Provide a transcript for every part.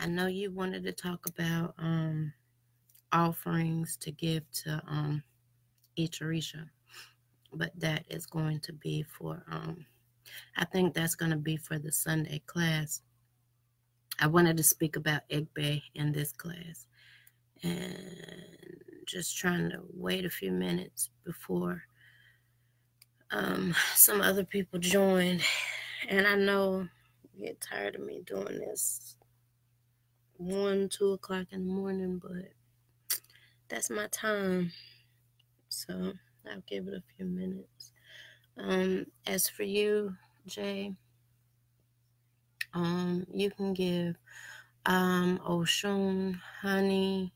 I know you wanted to talk about offerings to give to each Orisha, but that is going to be for I think that's going to be for the Sunday class. I wanted to speak about Egbe in this class, and just trying to wait a few minutes before some other people join. And I know you get tired of me doing this 1, 2 o'clock in the morning, but that's my time. So I'll give it a few minutes. As for you, Jay, you can give Oshun honey,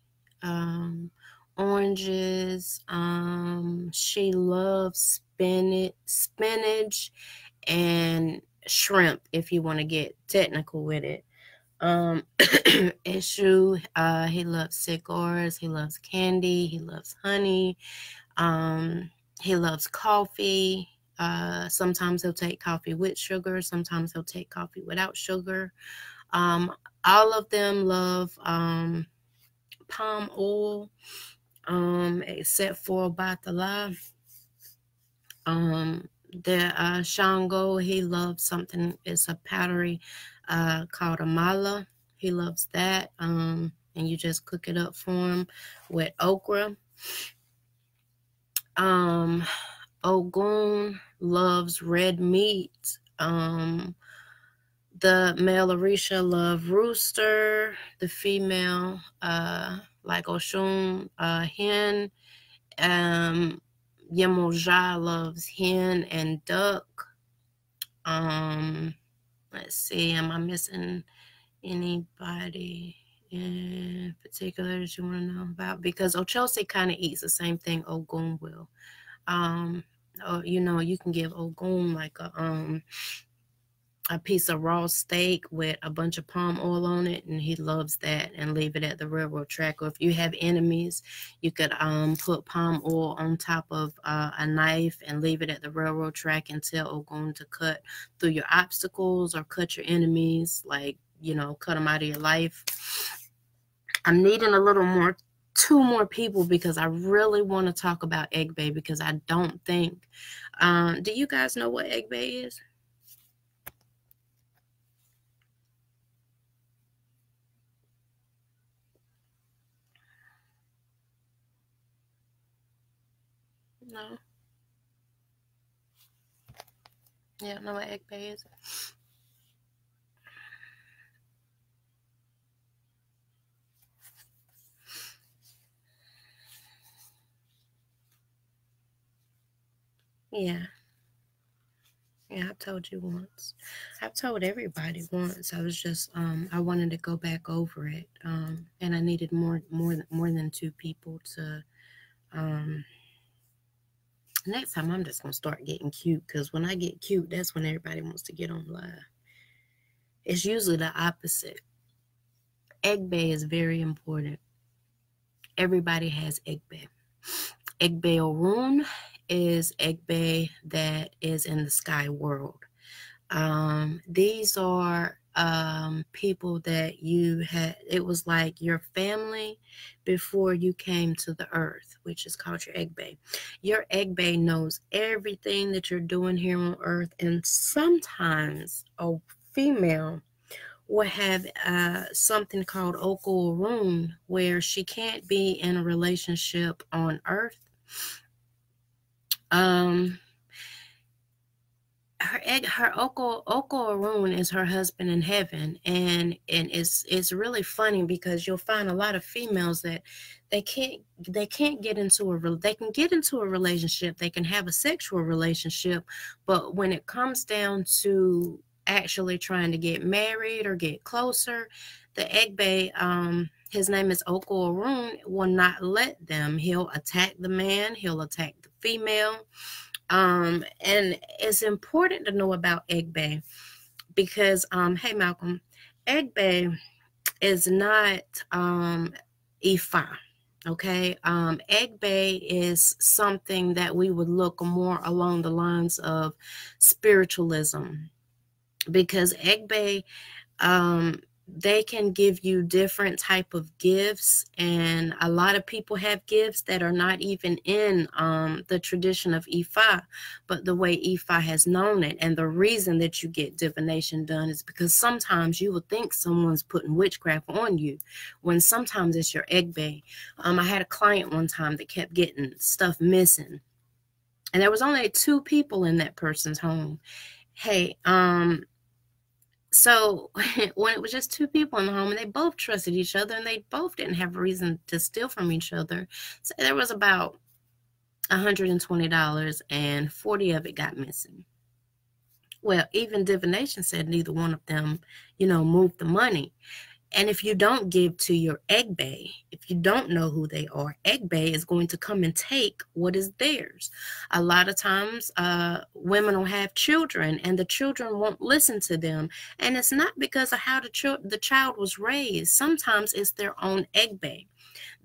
oranges. She loves spinach, and shrimp. If you want to get technical with it. Issue. He loves cigars. He loves candy. He loves honey. He loves coffee. Sometimes he'll take coffee with sugar. Sometimes he'll take coffee without sugar. All of them love palm oil, except for Batala. The Shango, he loves something. It's a powdery called a mala. He loves that. And you just cook it up for him with okra. Ogun loves red meat. The male Orisha love rooster. The female, like Oshun, hen. Yemoja loves hen and duck. Let's see, am I missing anybody in particular that you want to know about? Because Ochelse kind of eats the same thing Ogun will. You can give Ogun like a piece of raw steak with a bunch of palm oil on it, and he loves that, and leave it at the railroad track. Or if you have enemies, you could put palm oil on top of a knife and leave it at the railroad track and tell Ogun to cut through your obstacles or cut your enemies, like, cut them out of your life. I'm needing two more people, because I really want to talk about Egbe, because I don't think, do you guys know what Egbe is? No. Yeah, know what Egbe is? Yeah. Yeah, I've told you once. I've told everybody once. I was just I wanted to go back over it. And I needed more than two people to next time I'm just gonna start getting cute, because when I get cute, that's when everybody wants to get on live. It's usually the opposite. Egbe is very important. Everybody has Egbe. Egbe Orun is Egbe that is in the sky world. These are people that you had, it was like your family before you came to the earth, which is called your Egbe. Your Egbe knows everything that you're doing here on earth, and sometimes a female will have something called Oko Arun, where she can't be in a relationship on earth. Her Oko Arun is her husband in heaven, and it's really funny, because you'll find a lot of females that they can't get into they can get into a relationship, they can have a sexual relationship, but when it comes down to actually trying to get married or get closer, the Egbe, his name is Oko Arun, will not let them. He'll attack the man, he'll attack the female. And it's important to know about Egbe, because hey Malcolm, Egbe is not Ifa. Okay, Egbe is something that we would look more along the lines of spiritualism, because Egbe they can give you different type of gifts, and a lot of people have gifts that are not even in the tradition of Ifa, but the way Ifa has known it. And the reason that you get divination done is because sometimes you will think someone's putting witchcraft on you, when sometimes it's your Egbe. I had a client one time that kept getting stuff missing, and there was only 2 people in that person's home. Hey, so when it was just 2 people in the home and they both trusted each other and they both didn't have a reason to steal from each other, so there was about $120 and 40 of it got missing. Well, even divination said neither one of them, moved the money. And if you don't give to your Egbe, if you don't know who they are, Egbe is going to come and take what is theirs. A lot of times, women will have children, and the children won't listen to them. And it's not because of how the child was raised. Sometimes it's their own Egbe.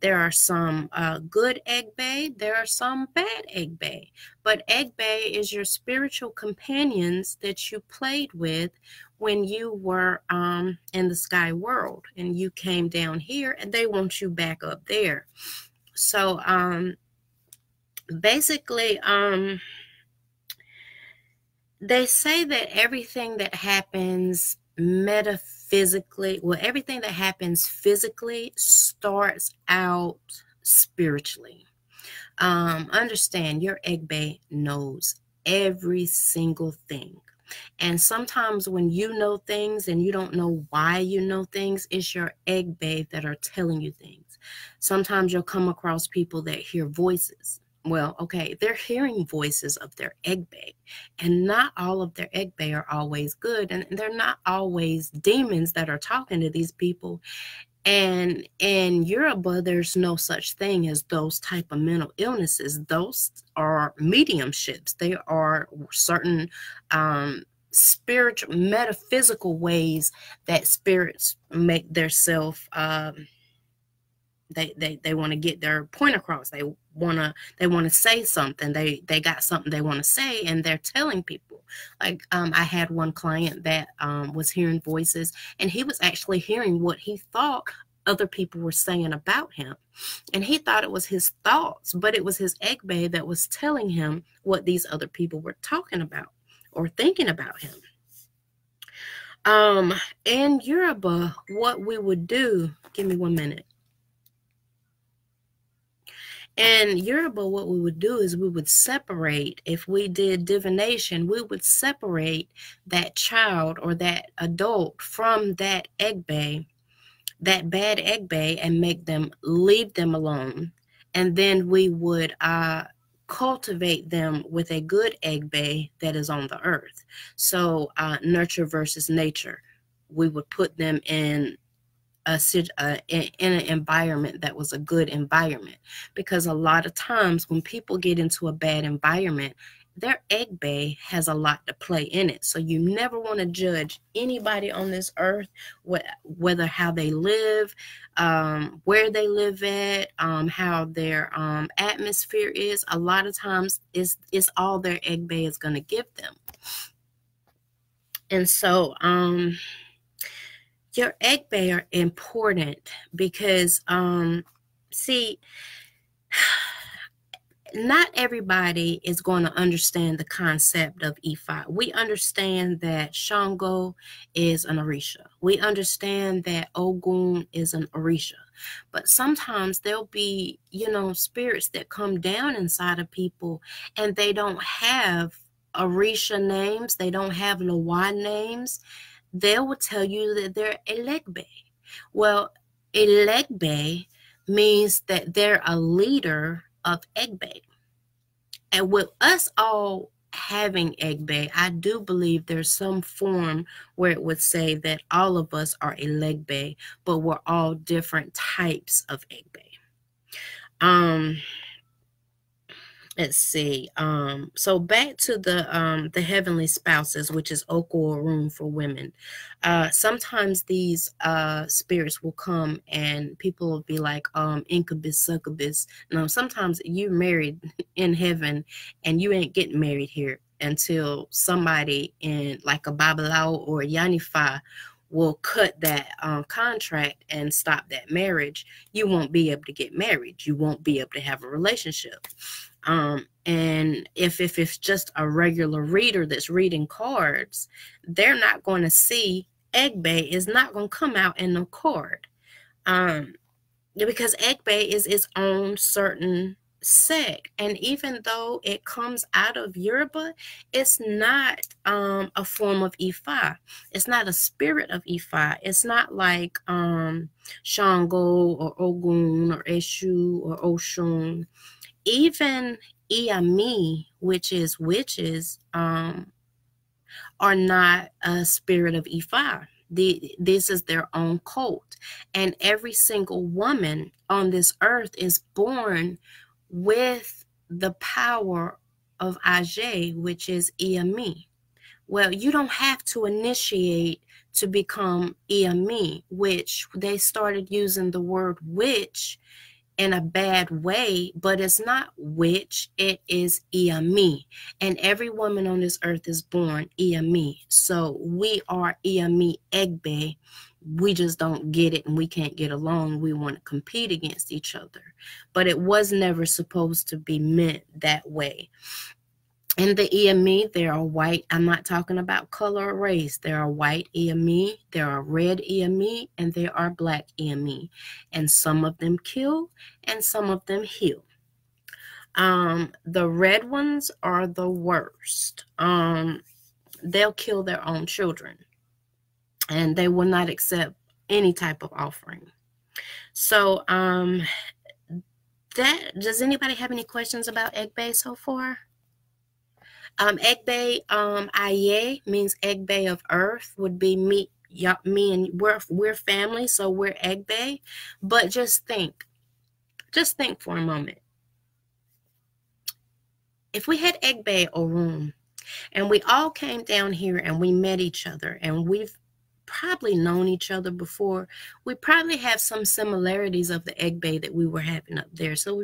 There are some good Egbe, there are some bad Egbe. But Egbe is your spiritual companions that you played with when you were in the sky world, and you came down here, and they want you back up there. So basically, they say that everything that happens metaphysically, everything that happens physically starts out spiritually. Understand, your Egbe knows every single thing. And sometimes when you know things and you don't know why you know things, it's your Egbe that are telling you things. Sometimes you'll come across people that hear voices. Well, okay, they're hearing voices of their Egbe, and not all of their Egbe are always good, and they're not always demons that are talking to these people. And in Yoruba, there's no such thing as those type of mental illnesses. Those are mediumships. They are certain spiritual, metaphysical ways that spirits make their self. They want to get their point across. They want to say something. They got something they want to say, and they're telling people. Like I had one client that was hearing voices, and he was actually hearing what he thought other people were saying about him, and he thought it was his thoughts, but it was his Egbe that was telling him what these other people were talking about or thinking about him. In Yoruba, what we would do, give me 1 minute. In Yoruba, what we would do is we would separate, if we did divination, we would separate that child or that adult from that Egbe, that bad Egbe, and make them, leave them alone. And then we would cultivate them with a good Egbe that is on the earth. So nurture versus nature. We would put them in an environment that was a good environment, because a lot of times when people get into a bad environment, their Egbe has a lot to play in it. So you never want to judge anybody on this earth, whether how they live, where they live at, how their atmosphere is. A lot of times it's all their Egbe is going to give them. And so your Egbe are important because, see, not everybody is going to understand the concept of Ifa. We understand that Shango is an Orisha. We understand that Ogun is an Orisha. But sometimes there'll be, spirits that come down inside of people, and they don't have Orisha names. They don't have Lawa names. They will tell you that they're Elegbe. Well, Elegbe means that they're a leader of Egbe. And with us all having Egbe, I do believe there's some form where it would say that all of us are Elegbe, but we're all different types of Egbe. Let's see. So back to the heavenly spouses, which is Oko Orun for women. Sometimes these spirits will come and people will be like incubus, succubus. No, sometimes you're married in heaven and you ain't getting married here until somebody in like a Babalao or a Yanifa will cut that contract and stop that marriage, you won't be able to get married. You won't be able to have a relationship. And if it's just a regular reader that's reading cards, they're not going to see Egbe is not going to come out in the card. Because Egbe is its own certain sect, and even though it comes out of Yoruba, it's not a form of Ifa. It's not a spirit of Ifa. It's not like Shango or Ogun or Eshu or Oshun. Even Iami, which is witches, are not a spirit of Ifa. This is their own cult. And every single woman on this earth is born with the power of Ajay, which is Iami. Well, you don't have to initiate to become Iami, which they started using the word witch in a bad way, but it's not witch, it is Iami. And every woman on this earth is born Iami. So we are Iami Egbe. We just don't get it and we can't get along. We want to compete against each other. But it was never supposed to be meant that way. In the Iami, there are white. I'm not talking about color or race. There are white Iami, there are red Iami, and there are black Iami. And some of them kill and some of them heal. The red ones are the worst. They'll kill their own children. And they will not accept any type of offering. So does anybody have any questions about Egbe so far? Egbe, Aye means Egbe of earth, would be me and we're family, so we're Egbe. But just think for a moment. If we had Egbe Orun and we all came down here and we met each other and we've probably known each other before, we probably have some similarities of the Egbe that we were having up there. So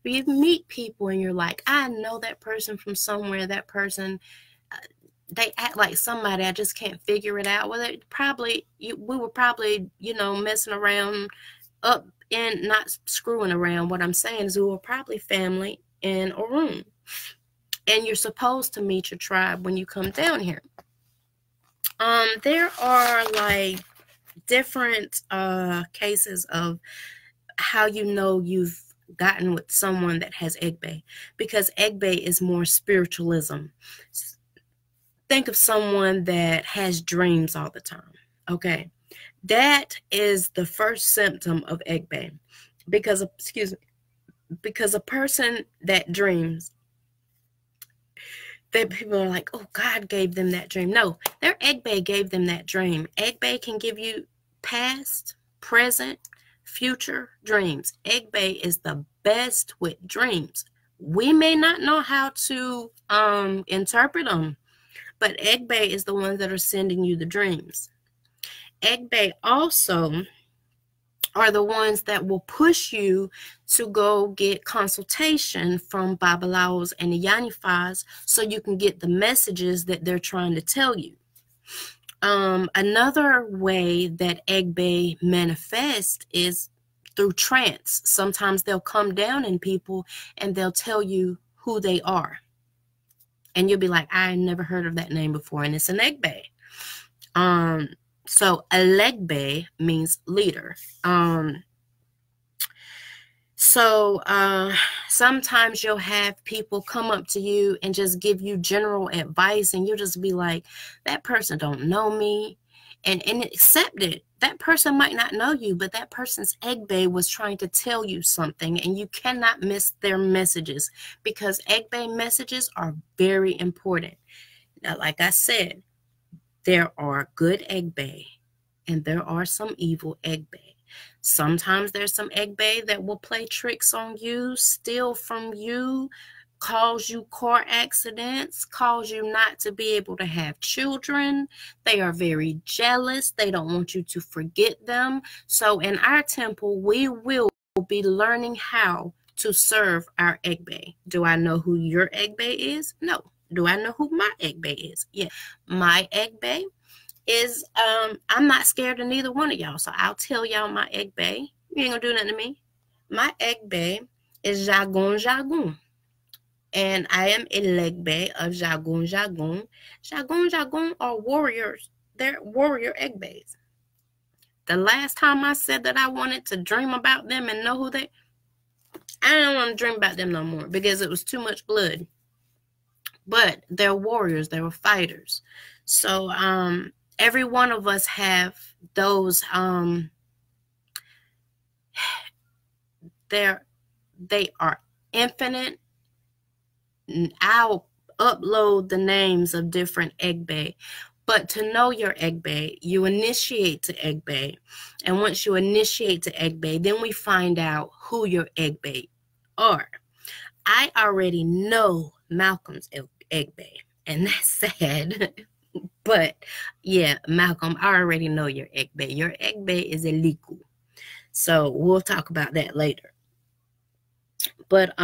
you meet people and you're like, I know that person from somewhere. That person, they act like somebody. I just can't figure it out. Well, we were probably, messing around up and not screwing around. What I'm saying is we were probably family in Orun. And you're supposed to meet your tribe when you come down here. There are like different cases of how you know you've gotten with someone that has Egbe, because Egbe is more spiritualism. Think of someone that has dreams all the time. Okay, that is the first symptom of Egbe, because a person that dreams, that people are like, oh, God gave them that dream. No, their Egbe gave them that dream. Egbe can give you past, present, future dreams. Egbe is the best with dreams. We may not know how to interpret them, but Egbe is the ones that are sending you the dreams. Egbe also are the ones that will push you to go get consultation from Babalaos and Iyanifas so you can get the messages that they're trying to tell you. Another way that Egbe manifests is through trance. Sometimes they'll come down in people and they'll tell you who they are. And you'll be like, I never heard of that name before, and it's an Egbe. So Alegbe means leader. Sometimes you'll have people come up to you and just give you general advice, and you'll just be like, that person don't know me, and accept it. That person might not know you, but that person's Egbe was trying to tell you something, and you cannot miss their messages, because Egbe messages are very important. Now, like I said, there are good Egbe and there are some evil Egbe. Sometimes there's some Egbe that will play tricks on you, steal from you, cause you car accidents, cause you not to be able to have children. They are very jealous. They don't want you to forget them. So in our temple, we will be learning how to serve our Egbe. Do I know who your Egbe is? No. Do I know who my Egbe is? Yeah. My Egbe is I'm not scared of neither one of y'all. So I'll tell y'all my Egbe. You ain't gonna do nothing to me. My Egbe is Jagun Jagun. And I am a Legbe of Jagun Jagun. Jagun Jagun are warriors. They're warrior Egbes. The last time I said that I wanted to dream about them and know who they, I don't want to dream about them no more because it was too much blood. But they're warriors, they were fighters. So every one of us have those they are infinite. I'll upload the names of different Egbe. But to know your Egbe, you initiate to Egbe. And once you initiate to Egbe, then we find out who your Egbe are. I already know Malcolm's Egbe, and that's sad. But yeah, Malcolm, I already know your Egbe. Your Egbe is a Liku. So we'll talk about that later. But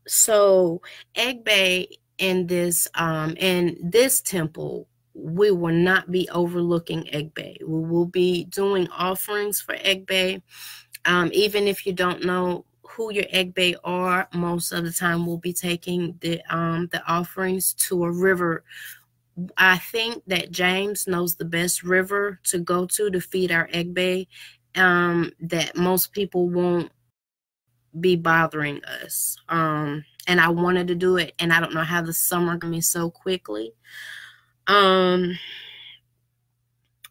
so Egbe in this temple, we will not be overlooking Egbe. We will be doing offerings for Egbe. Even if you don't know who your Egbe are, most of the time we'll be taking the offerings to a river. I think that James knows the best river to go to feed our Egbe. That most people won't be bothering us. And I wanted to do it, and I don't know how the summer got me so quickly.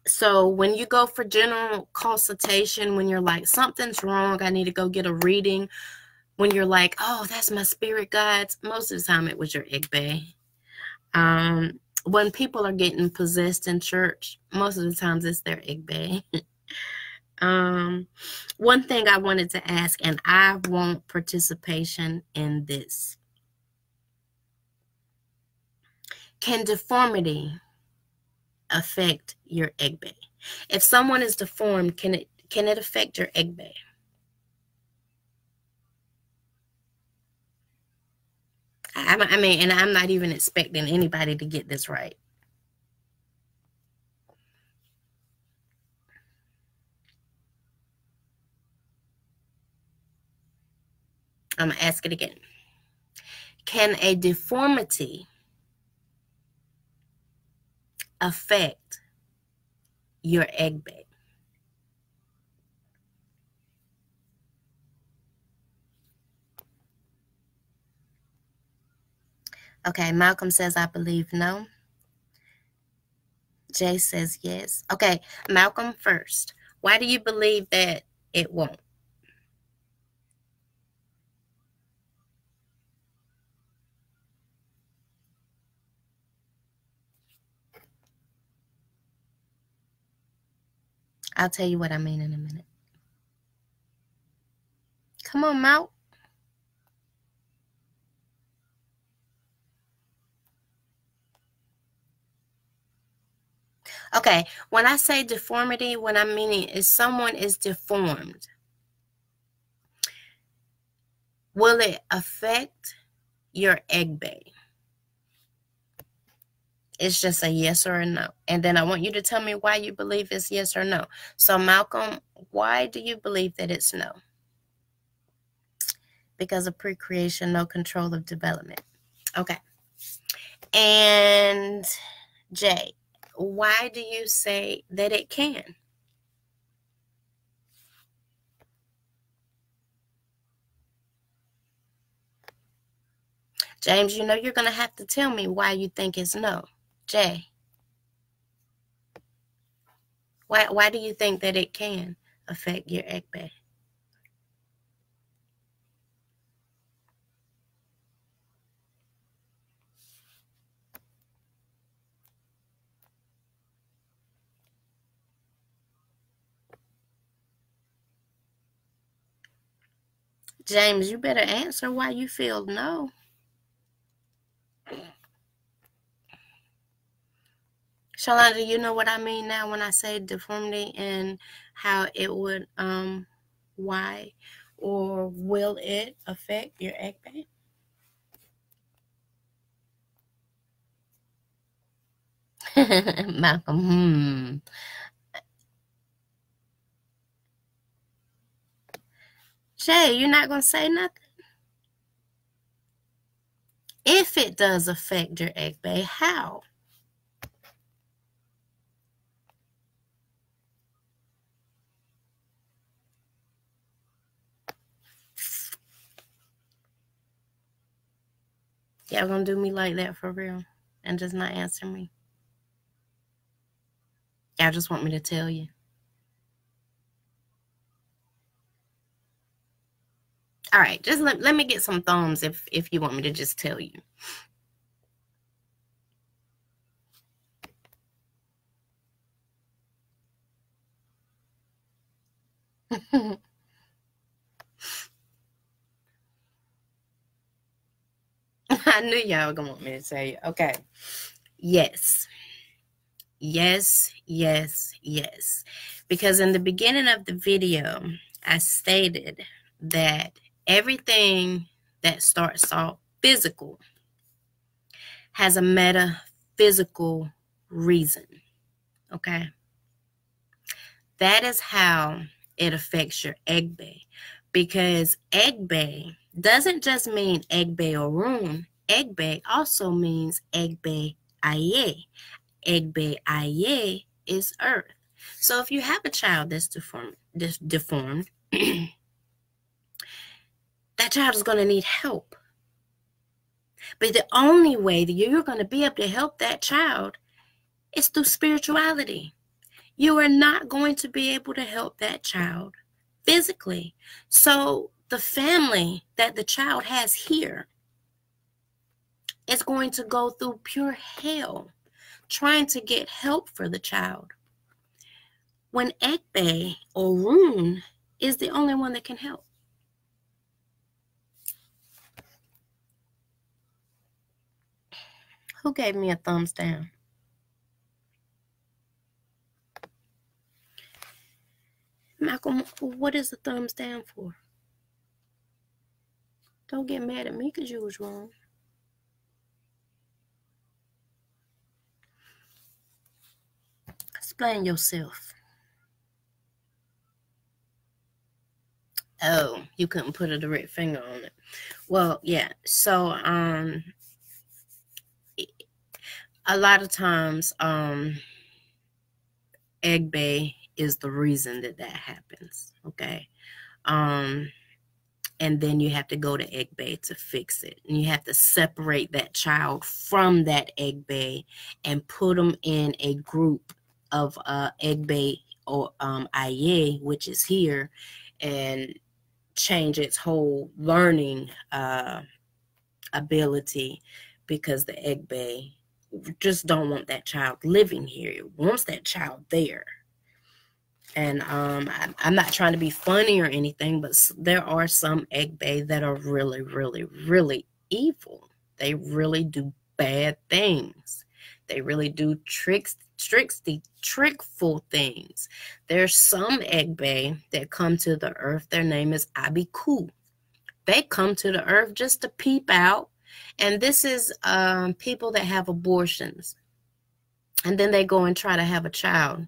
So when you go for general consultation, when you're like, something's wrong, I need to go get a reading, when you're like, oh, that's my spirit guides, most of the time it was your Egbe. When people are getting possessed in church, most of the times it's their Egbe. One thing I wanted to ask, and I want participation in this. Can deformity affect your Egbe? If someone is deformed, can it affect your Egbe? I mean, and I'm not even expecting anybody to get this right. I'm going to ask it again. Can a deformity affect your Egbe? Okay, Malcolm says, I believe no. Jay says yes. Okay, Malcolm first. Why do you believe that it won't? I'll tell you what I mean in a minute. Come on, Mal. Okay, when I say deformity, what I'm meaning is someone is deformed. Will it affect your Egbe? It's just a yes or a no. And then I want you to tell me why you believe it's yes or no. So, Malcolm, why do you believe that it's no? Because of pre-creation, no control of development. Okay. And Jay, why do you say that it can? James, you know you're going to have to tell me why you think it's no. Jay, why do you think that it can affect your Egbe? James, you better answer why you feel no. Shalonda, you know what I mean now when I say deformity and how it would, why or will it affect your Egbe? Malcolm, Jay, you're not going to say nothing? If it does affect your Egbe, how? Y'all gonna do me like that for real and just not answer me? Y'all just want me to tell you? All right, just let me get some thumbs if you want me to just tell you. I knew y'all were gonna want me to tell you. Okay. Yes. Yes, yes, yes. Because in the beginning of the video, I stated that everything that starts off physical has a metaphysical reason. Okay. That is how it affects your Egbe. Because Egbe doesn't just mean Egbe Orun. Egbe also means Egbe Aye. Egbe Aye is earth. So if you have a child that's deformed, that child is going to need help. But the only way that you're going to be able to help that child is through spirituality. You are not going to be able to help that child physically. So the family that the child has here is going to go through pure hell trying to get help for the child, when Egbe or Rune is the only one that can help. Who gave me a thumbs down? Malcolm, what is the thumbs down for? Don't get mad at me because you was wrong. Explain yourself. Oh, you couldn't put a direct finger on it. Well, yeah. So, a lot of times, Egbe is the reason that happens. Okay. And then you have to go to Egbe to fix it. And you have to separate that child from that Egbe and put them in a group of Egbe or Aye, which is here, and change its whole learning ability, because the Egbe just don't want that child living here. It wants that child there. And I'm not trying to be funny or anything, but there are some Egbe that are really, really, really evil. They really do bad things. They really do trickful things. There's some Egbe that come to the earth. Their name is Abiku. They come to the earth just to peep out. And this is people that have abortions. And then they go and try to have a child.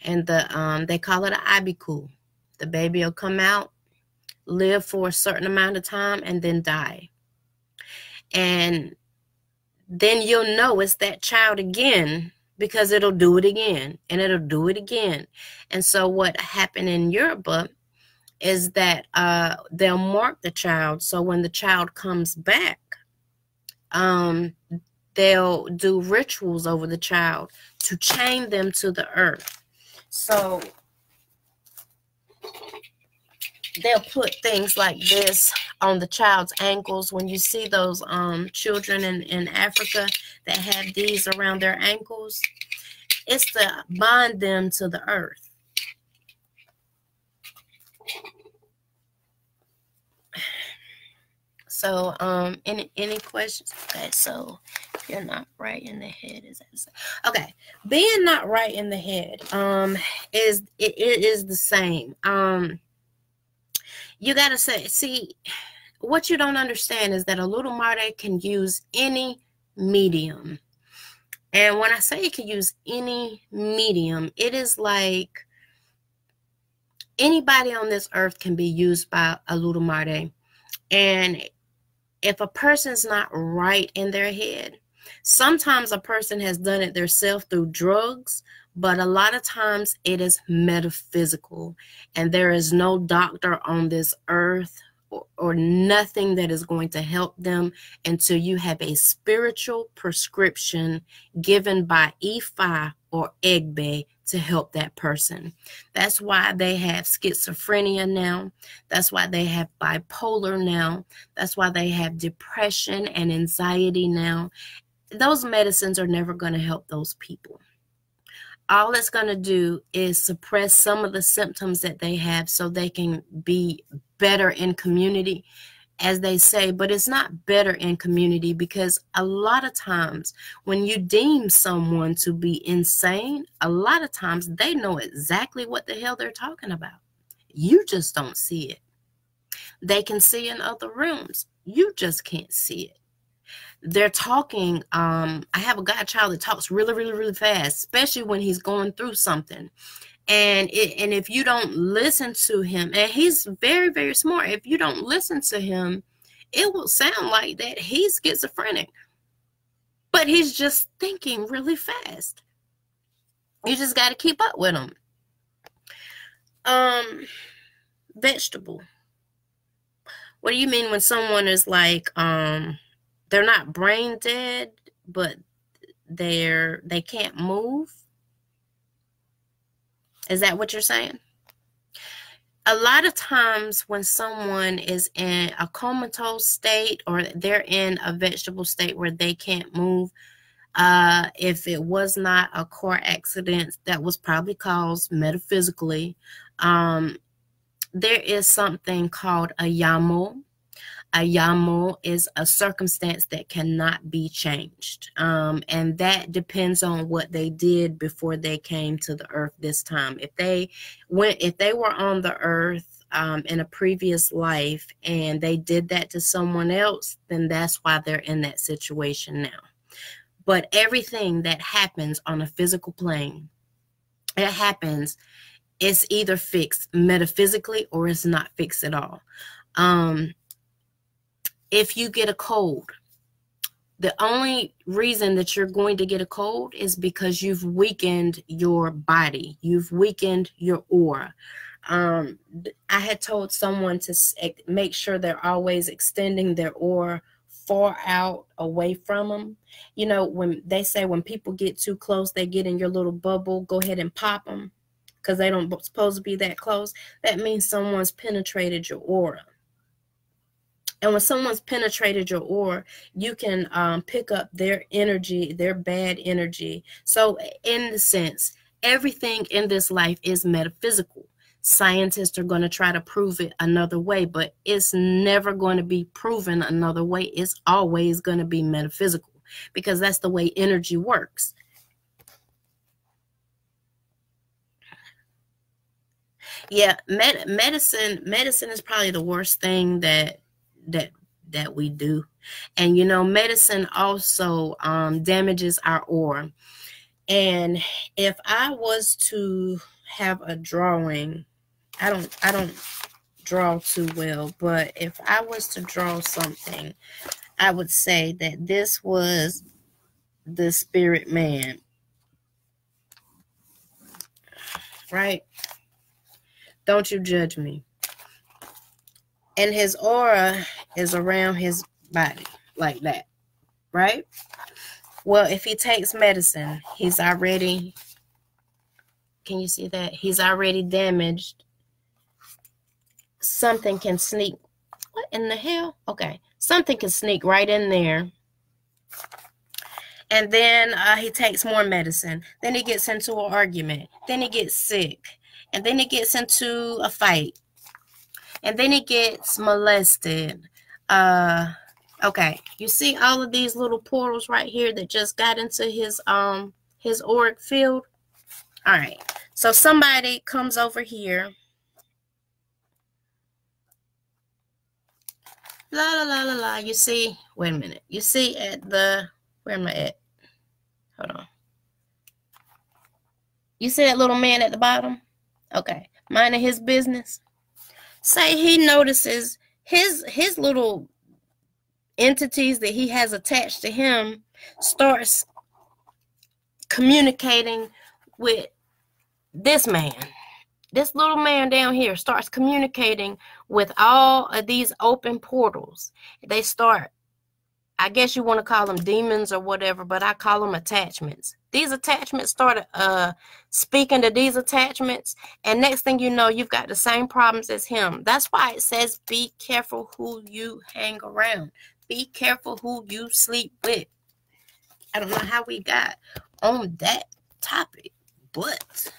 And they call it an Abiku. The baby will come out, live for a certain amount of time, and then die. And then you'll know it's that child again, because it'll do it again, and it'll do it again. And so what happened in Europe is that they'll mark the child. So when the child comes back, they'll do rituals over the child to chain them to the earth. So they'll put things like this on the child's ankles. When you see those children in Africa that have these around their ankles, it's to bind them to the earth. So any questions? Okay, so if you're not right in the head, is that okay? Being not right in the head is the same. You gotta see, what you don't understand is that a little Marte can use any medium, And when I say it can use any medium, it is like anybody on this earth can be used by a Ludumare. And if a person's not right in their head, sometimes a person has done it themselves through drugs, but a lot of times it is metaphysical. And there is no doctor on this earth or nothing that is going to help them until you have a spiritual prescription given by Ifa or Egbe to help that person. That's why they have schizophrenia now. That's why they have bipolar now. That's why they have depression and anxiety now. Those medicines are never going to help those people. All it's going to do is suppress some of the symptoms that they have so they can be better in community, as they say. But it's not better in community, because a lot of times when you deem someone to be insane, a lot of times they know exactly what the hell they're talking about. You just don't see it. They can see in other rooms. You just can't see it. They're talking. I have a godchild that talks really, really, really fast, especially when he's going through something. And if you don't listen to him, and he's very, very smart, if you don't listen to him, it will sound like that he's schizophrenic. But he's just thinking really fast. You just got to keep up with him. Vegetable. What do you mean when someone is like, they're not brain dead, but they can't move? Is that what you're saying? A lot of times when someone is in a comatose state, or they're in a vegetable state where they can't move, if it was not a car accident that was probably caused metaphysically, there is something called a yamo. A yamo is a circumstance that cannot be changed. And that depends on what they did before they came to the earth this time. If they were on the earth in a previous life and they did that to someone else, then that's why they're in that situation now. But everything that happens on a physical plane, it's either fixed metaphysically or it's not fixed at all. If you get a cold, the only reason that you're going to get a cold is because you've weakened your body. You've weakened your aura. I had told someone to make sure they're always extending their aura far out away from them. You know, when they say when people get too close, they get in your little bubble, go ahead and pop them because they don't supposed to be that close. That means someone's penetrated your aura. And when someone's penetrated your aura, you can pick up their energy, their bad energy. So in the sense, everything in this life is metaphysical. Scientists are going to try to prove it another way, but it's never going to be proven another way. It's always going to be metaphysical, because that's the way energy works. Yeah, medicine is probably the worst thing that we do. And you know, medicine also damages our aura. And if I was to have a drawing, I don't draw too well, but if I was to draw something, I would say that this was the spirit man, right? Don't you judge me. And his aura is around his body like that, right? Well, if he takes medicine, he's already, can you see that? He's already damaged. Something can sneak. What in the hell? Okay. Something can sneak right in there. And then he takes more medicine. Then he gets into an argument. Then he gets sick. And then he gets into a fight. And then he gets molested. Okay, you see all of these little portals right here that just got into his auric field? All right, so somebody comes over here. La la la la la. You see, wait a minute. You see at the, where am I at? Hold on. You see that little man at the bottom? Okay. Minding his business. Say he notices his little entities that he has attached to him starts communicating with this man. This little man down here starts communicating with all of these open portals. They start, I guess you want to call them demons or whatever, but I call them attachments. These attachments started speaking to these attachments, and next thing you know, you've got the same problems as him. That's why it says be careful who you hang around. Be careful who you sleep with. I don't know how we got on that topic, but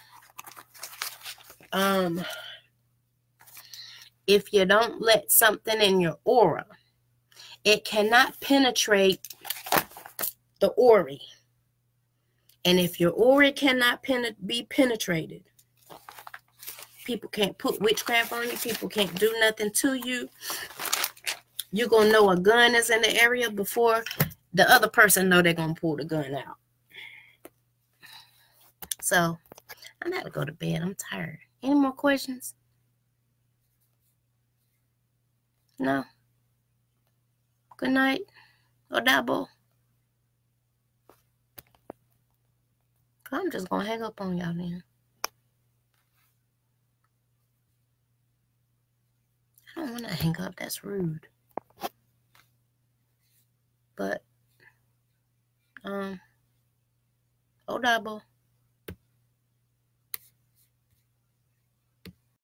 if you don't let something in your aura, it cannot penetrate the Ori. And if your Ori cannot be penetrated, people can't put witchcraft on you. People can't do nothing to you. You're going to know a gun is in the area before the other person know they're going to pull the gun out. So, I'm about to go to bed. I'm tired. Any more questions? No? Good night. Odabo. I'm just going to hang up on y'all then. I don't want to hang up. That's rude. But, Odabo.